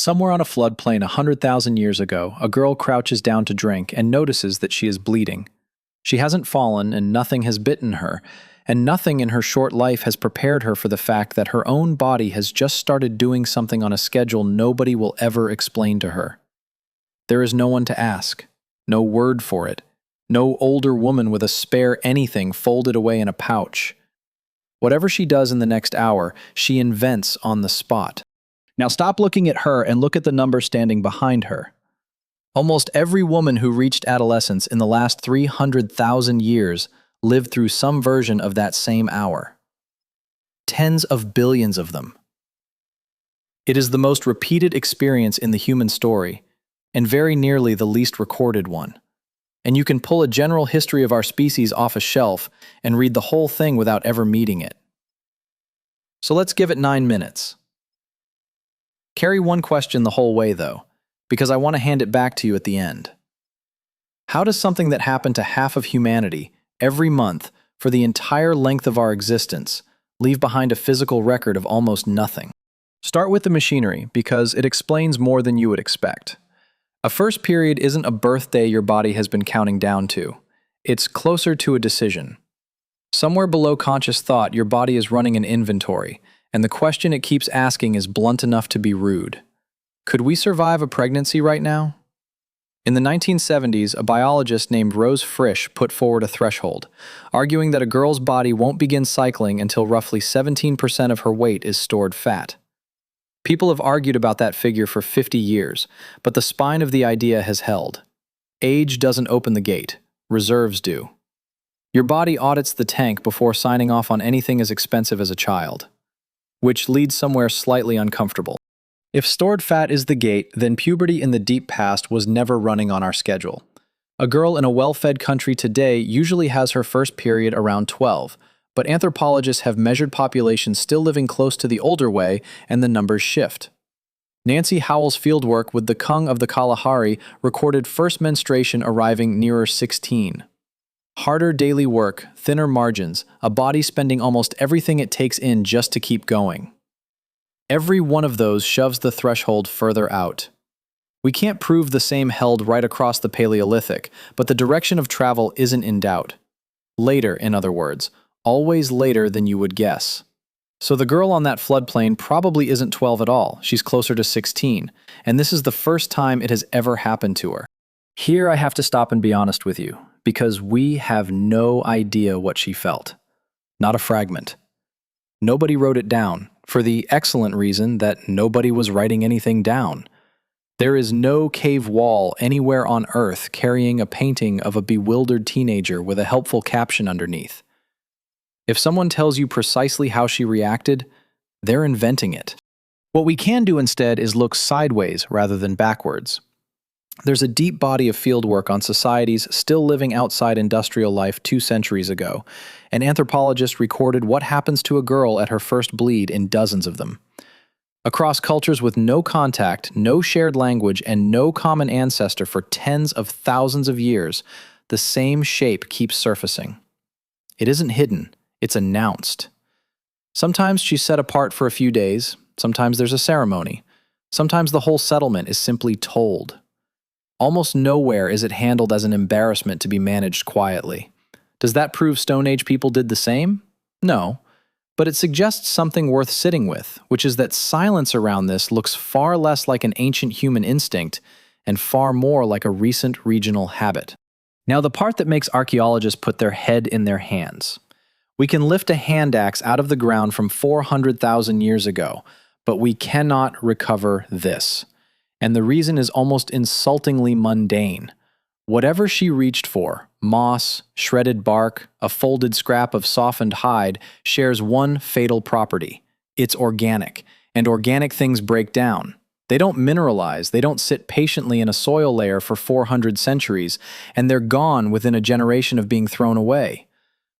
Somewhere on a floodplain 100,000 years ago, a girl crouches down to drink and notices that she is bleeding. She hasn't fallen and nothing has bitten her, and nothing in her short life has prepared her for the fact that her own body has just started doing something on a schedule nobody will ever explain to her. There is no one to ask, no word for it, no older woman with a spare anything folded away in a pouch. Whatever she does in the next hour, she invents on the spot. Now stop looking at her and look at the number standing behind her. Almost every woman who reached adolescence in the last 300,000 years lived through some version of that same hour. Tens of billions of them. It is the most repeated experience in the human story, and very nearly the least recorded one. And you can pull a general history of our species off a shelf and read the whole thing without ever meeting it. So let's give it 9 minutes. Carry one question the whole way, though, because I want to hand it back to you at the end. How does something that happened to half of humanity every month for the entire length of our existence leave behind a physical record of almost nothing? Start with the machinery, because it explains more than you would expect. A first period isn't a birthday your body has been counting down to. It's closer to a decision. Somewhere below conscious thought, your body is running an inventory, and the question it keeps asking is blunt enough to be rude. Could we survive a pregnancy right now? In the 1970s, a biologist named Rose Frisch put forward a threshold, arguing that a girl's body won't begin cycling until roughly 17% of her weight is stored fat. People have argued about that figure for 50 years, but the spine of the idea has held. Age doesn't open the gate, reserves do. Your body audits the tank before signing off on anything as expensive as a child, which leads somewhere slightly uncomfortable. If stored fat is the gate, then puberty in the deep past was never running on our schedule. A girl in a well-fed country today usually has her first period around 12, but anthropologists have measured populations still living close to the older way, and the numbers shift. Nancy Howell's fieldwork with the Kahun of the Kalahari recorded first menstruation arriving nearer 16. Harder daily work, thinner margins, a body spending almost everything it takes in just to keep going. Every one of those shoves the threshold further out. We can't prove the same held right across the Paleolithic, but the direction of travel isn't in doubt. Later, in other words, always later than you would guess. So the girl on that floodplain probably isn't 12 at all, she's closer to 16, and this is the first time it has ever happened to her. Here I have to stop and be honest with you, because we have no idea what she felt. Not a fragment. Nobody wrote it down, for the excellent reason that nobody was writing anything down. There is no cave wall anywhere on Earth carrying a painting of a bewildered teenager with a helpful caption underneath. If someone tells you precisely how she reacted, they're inventing it. What we can do instead is look sideways rather than backwards. There's a deep body of fieldwork on societies still living outside industrial life 2 centuries ago, and anthropologists recorded what happens to a girl at her first bleed in dozens of them. Across cultures with no contact, no shared language, and no common ancestor for tens of thousands of years, the same shape keeps surfacing. It isn't hidden, it's announced. Sometimes she's set apart for a few days, sometimes there's a ceremony, sometimes the whole settlement is simply told. Almost nowhere is it handled as an embarrassment to be managed quietly. Does that prove Stone Age people did the same? No. But it suggests something worth sitting with, which is that silence around this looks far less like an ancient human instinct and far more like a recent regional habit. Now, the part that makes archaeologists put their head in their hands. We can lift a hand axe out of the ground from 400,000 years ago, but we cannot recover this. And the reason is almost insultingly mundane. Whatever she reached for, moss, shredded bark, a folded scrap of softened hide, shares one fatal property. It's organic, and organic things break down. They don't mineralize, they don't sit patiently in a soil layer for 400 centuries, and they're gone within a generation of being thrown away.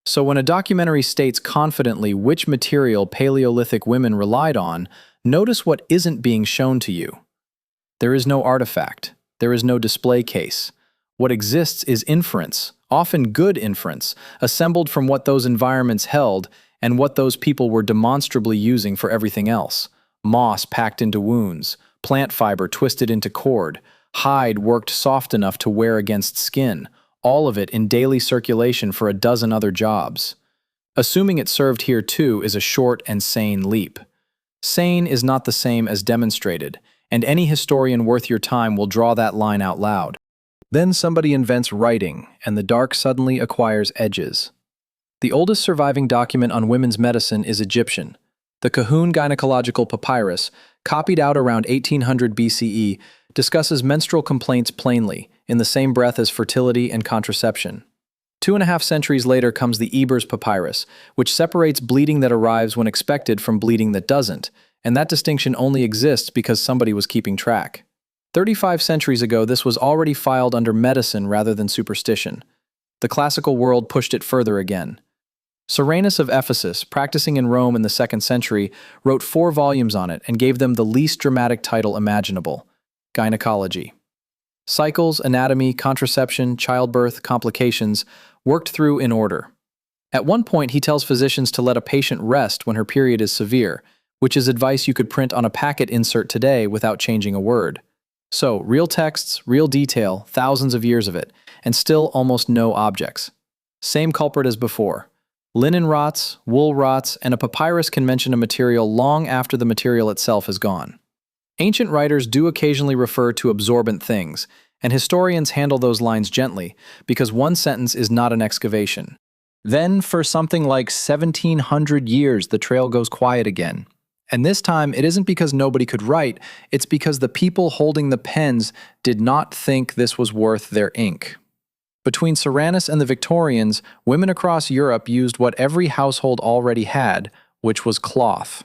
So when a documentary states confidently which material Paleolithic women relied on, notice what isn't being shown to you. There is no artifact. There is no display case. What exists is inference, often good inference, assembled from what those environments held and what those people were demonstrably using for everything else. Moss packed into wounds, plant fiber twisted into cord, hide worked soft enough to wear against skin, all of it in daily circulation for a dozen other jobs. Assuming it served here too is a short and sane leap. Sane is not the same as demonstrated, and any historian worth your time will draw that line out loud. Then somebody invents writing, and the dark suddenly acquires edges. The oldest surviving document on women's medicine is Egyptian. The Kahun Gynecological Papyrus, copied out around 1800 BCE, discusses menstrual complaints plainly, in the same breath as fertility and contraception. 2.5 centuries later comes the Ebers Papyrus, which separates bleeding that arrives when expected from bleeding that doesn't, and that distinction only exists because somebody was keeping track. 35 centuries ago, this was already filed under medicine rather than superstition. The classical world pushed it further again. Soranus of Ephesus, practicing in Rome in the 2nd century, wrote 4 volumes on it and gave them the least dramatic title imaginable: Gynecology. Cycles, anatomy, contraception, childbirth, complications, worked through in order. At one point, he tells physicians to let a patient rest when her period is severe, which is advice you could print on a packet insert today without changing a word. So, real texts, real detail, thousands of years of it, and still almost no objects. Same culprit as before. Linen rots, wool rots, and a papyrus can mention a material long after the material itself is gone. Ancient writers do occasionally refer to absorbent things, and historians handle those lines gently, because one sentence is not an excavation. Then, for something like 1700 years, the trail goes quiet again. And this time, it isn't because nobody could write, it's because the people holding the pens did not think this was worth their ink. Between Soranus and the Victorians, women across Europe used what every household already had, which was cloth.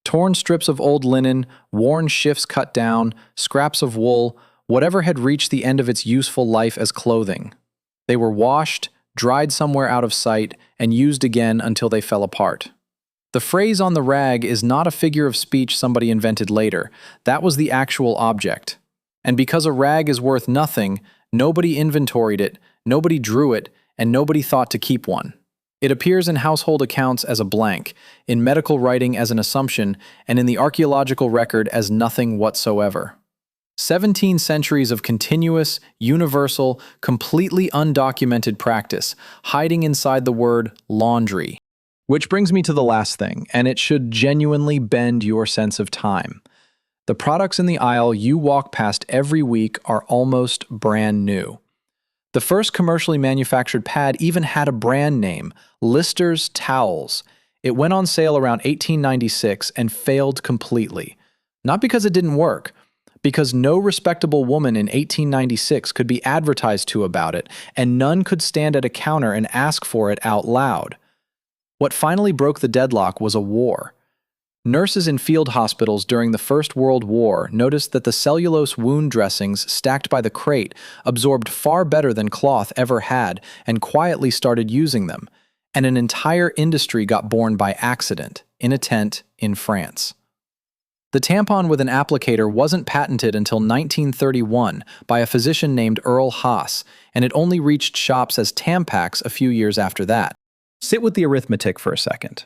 Torn strips of old linen, worn shifts cut down, scraps of wool, whatever had reached the end of its useful life as clothing. They were washed, dried somewhere out of sight, and used again until they fell apart. The phrase on the rag is not a figure of speech somebody invented later. That was the actual object. And because a rag is worth nothing, nobody inventoried it, nobody drew it, and nobody thought to keep one. It appears in household accounts as a blank, in medical writing as an assumption, and in the archaeological record as nothing whatsoever. 17 centuries of continuous, universal, completely undocumented practice, hiding inside the word laundry. Which brings me to the last thing, and it should genuinely bend your sense of time. The products in the aisle you walk past every week are almost brand new. The first commercially manufactured pad even had a brand name, Lister's Towels. It went on sale around 1896 and failed completely. Not because it didn't work, because no respectable woman in 1896 could be advertised to about it, and none could stand at a counter and ask for it out loud. What finally broke the deadlock was a war. Nurses in field hospitals during the First World War noticed that the cellulose wound dressings stacked by the crate absorbed far better than cloth ever had and quietly started using them, and an entire industry got born by accident, in a tent in France. The tampon with an applicator wasn't patented until 1931 by a physician named Earl Haas, and it only reached shops as Tampax a few years after that. Sit with the arithmetic for a second.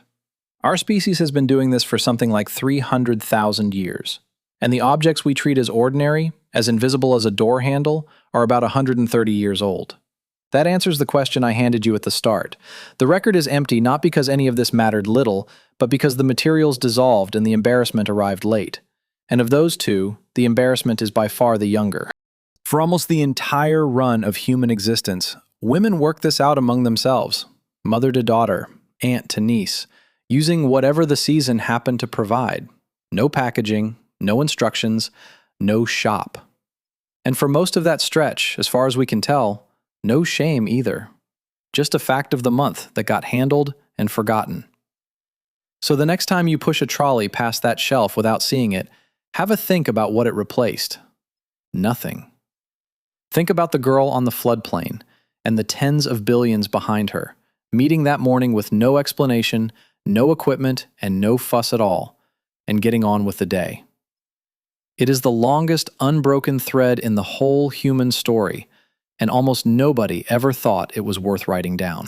Our species has been doing this for something like 300,000 years, and the objects we treat as ordinary, as invisible as a door handle, are about 130 years old. That answers the question I handed you at the start. The record is empty not because any of this mattered little, but because the materials dissolved and the embarrassment arrived late. And of those two, the embarrassment is by far the younger. For almost the entire run of human existence, women work this out among themselves, mother to daughter, aunt to niece, using whatever the season happened to provide. No packaging, no instructions, no shop. And for most of that stretch, as far as we can tell, no shame either. Just a fact of the month that got handled and forgotten. So the next time you push a trolley past that shelf without seeing it, have a think about what it replaced. Nothing. Think about the girl on the floodplain and the tens of billions behind her, meeting that morning with no explanation, no equipment, and no fuss at all, and getting on with the day. It is the longest unbroken thread in the whole human story, and almost nobody ever thought it was worth writing down.